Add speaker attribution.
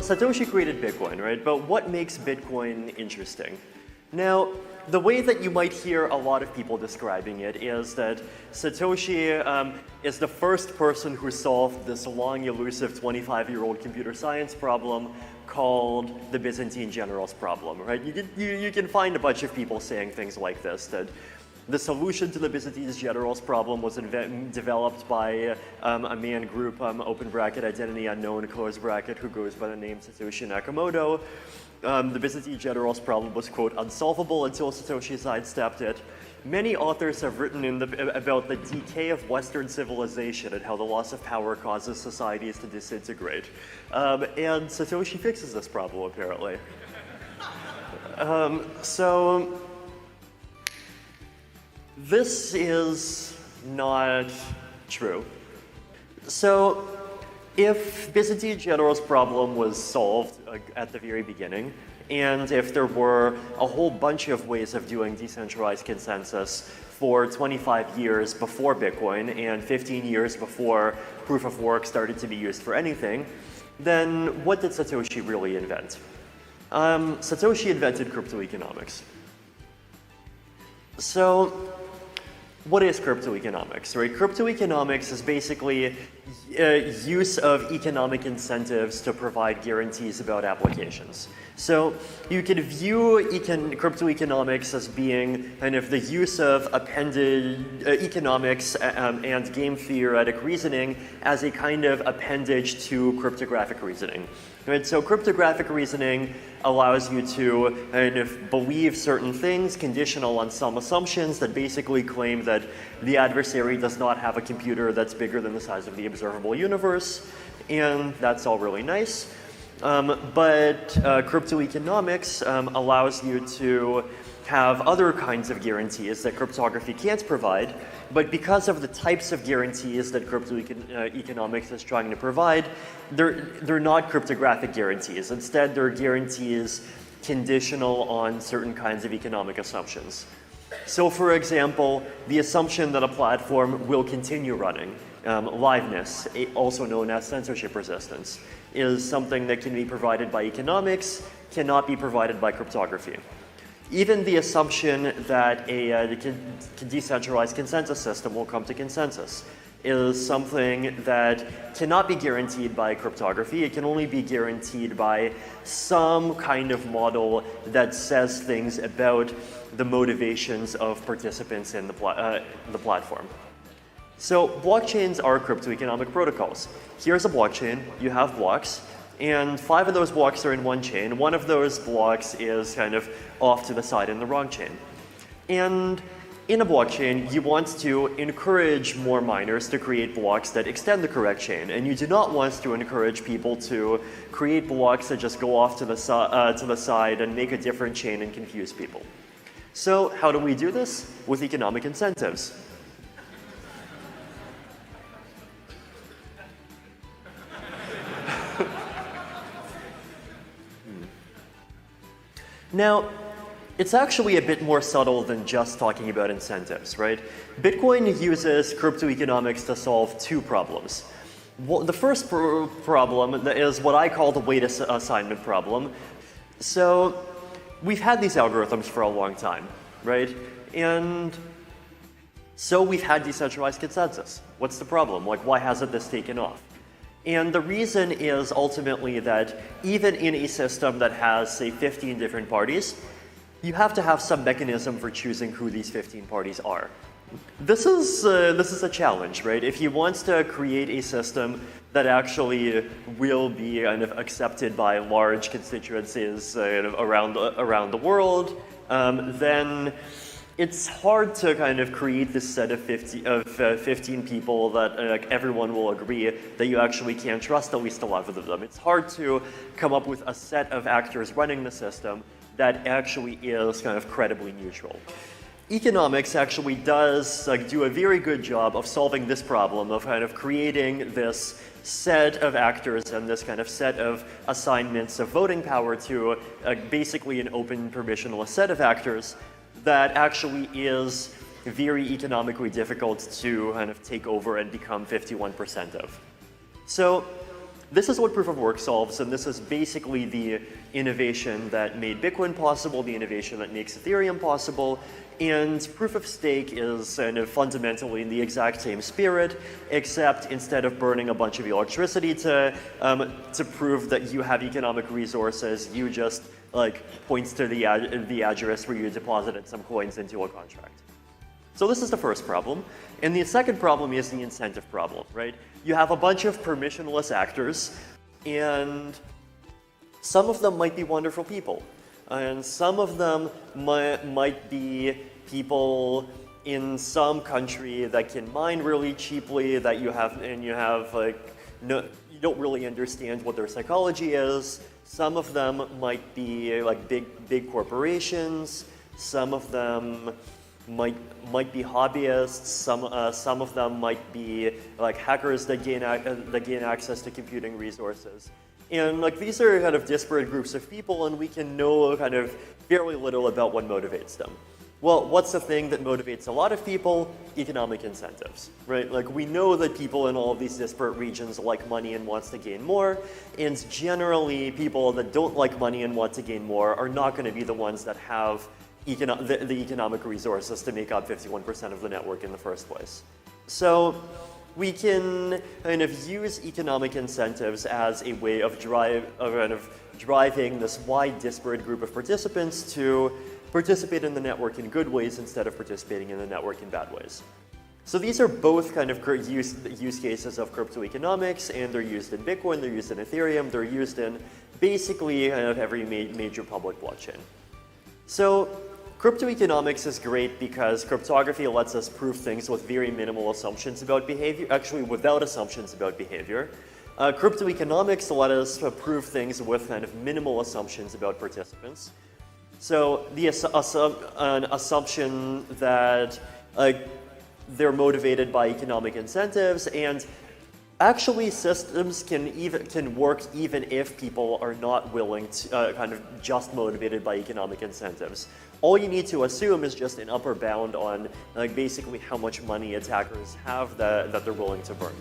Speaker 1: Satoshi created Bitcoin, right? But what makes Bitcoin interesting? Now, the way that you might hear a lot of people describing it is that Satoshi is the first person who solved this long, elusive 25-year-old computer science problem called the Byzantine generals problem, right? You can find a bunch of people saying things like this, that the solution to the Byzantine generals problem was developed by a man group, open bracket, identity unknown, close bracket, who goes by the name Satoshi Nakamoto. The Byzantine generals problem was, quote, unsolvable until Satoshi sidestepped it. Many authors have written about the decay of Western civilization and how the loss of power causes societies to disintegrate. And Satoshi fixes this problem, apparently. So this is not true. So if Byzantine generals problem was solved at the very beginning, and if there were a whole bunch of ways of doing decentralized consensus for 25 years before Bitcoin and 15 years before proof of work started to be used for anything, then what did Satoshi really invent? Satoshi invented cryptoeconomics. So what is cryptoeconomics, right? Cryptoeconomics is basically use of economic incentives to provide guarantees about applications. So you could view cryptoeconomics as being kind of the use of appended economics and game theoretic reasoning as a kind of appendage to cryptographic reasoning. Right? So cryptographic reasoning allows you to kind of believe certain things conditional on some assumptions that basically claim that the adversary does not have a computer that's bigger than the size of the observable universe, and that's all really nice. But cryptoeconomics allows you to have other kinds of guarantees that cryptography can't provide, but because of the types of guarantees that cryptoeconomics is trying to provide, they're not cryptographic guarantees. Instead, they're guarantees conditional on certain kinds of economic assumptions. So for example, the assumption that a platform will continue running, liveness, also known as censorship resistance, is something that can be provided by economics, cannot be provided by cryptography. Even the assumption that a decentralized consensus system will come to consensus is something that cannot be guaranteed by cryptography. It can only be guaranteed by some kind of model that says things about the motivations of participants in the platform. So blockchains are cryptoeconomic protocols. Here's a blockchain, you have blocks, and 5 of those blocks are in one chain. One of those blocks is kind of off to the side in the wrong chain. And in a blockchain, you want to encourage more miners to create blocks that extend the correct chain, and you do not want to encourage people to create blocks that just go off to the side and make a different chain and confuse people. So how do we do this? With economic incentives. Now, it's actually a bit more subtle than just talking about incentives, right? Bitcoin uses cryptoeconomics to solve 2 problems. Well, the first problem is what I call the weight assignment problem. So we've had these algorithms for a long time, right? And so we've had decentralized consensus. What's the problem? Like, why hasn't this taken off? And the reason is ultimately that even in a system that has, say, 15 different parties, you have to have some mechanism for choosing who these 15 parties are. This is a challenge, right? If you want to create a system that actually will be kind of accepted by large constituencies around the world, then it's hard to kind of create this set of 15 people that everyone will agree that you actually can't trust at least a lot of them. It's hard to come up with a set of actors running the system that actually is kind of credibly neutral. Economics actually does do a very good job of solving this problem of kind of creating this set of actors and this kind of set of assignments of voting power to basically an open permissionless set of actors that actually is very economically difficult to kind of take over and become 51% of. So this is what proof of work solves, and this is basically the innovation that made Bitcoin possible, the innovation that makes Ethereum possible. And proof of stake is kind of fundamentally in the exact same spirit, except instead of burning a bunch of electricity to prove that you have economic resources, you just like points to the address where you deposited some coins into a contract. So this is the first problem. And the second problem is the incentive problem, right? You have a bunch of permissionless actors, and some of them might be wonderful people. And some of them might be people in some country that can mine really cheaply, that you have like, no, you don't really understand what their psychology is. Some of them might be like big corporations. Some of them might be hobbyists. Some of them might be like hackers that gain access to computing resources. And like these are kind of disparate groups of people, and we can know kind of fairly little about what motivates them. Well, what's the thing that motivates a lot of people? Economic incentives, right? Like we know that people in all of these disparate regions like money and wants to gain more, and generally people that don't like money and want to gain more are not going to be the ones that have the economic resources to make up 51% of the network in the first place. So we can kind of use economic incentives as a way of driving this wide disparate group of participants to participate in the network in good ways instead of participating in the network in bad ways. So these are both kind of use cases of cryptoeconomics, and they're used in Bitcoin, they're used in Ethereum, they're used in basically kind of every major public blockchain. So cryptoeconomics is great because cryptography lets us prove things with very minimal assumptions about behavior, actually without assumptions about behavior. Cryptoeconomics let us prove things with kind of minimal assumptions about participants. So an assumption that they're motivated by economic incentives, and actually systems can work even if people are not willing to kind of just motivated by economic incentives. All you need to assume is just an upper bound on like basically how much money attackers have that they're willing to burn.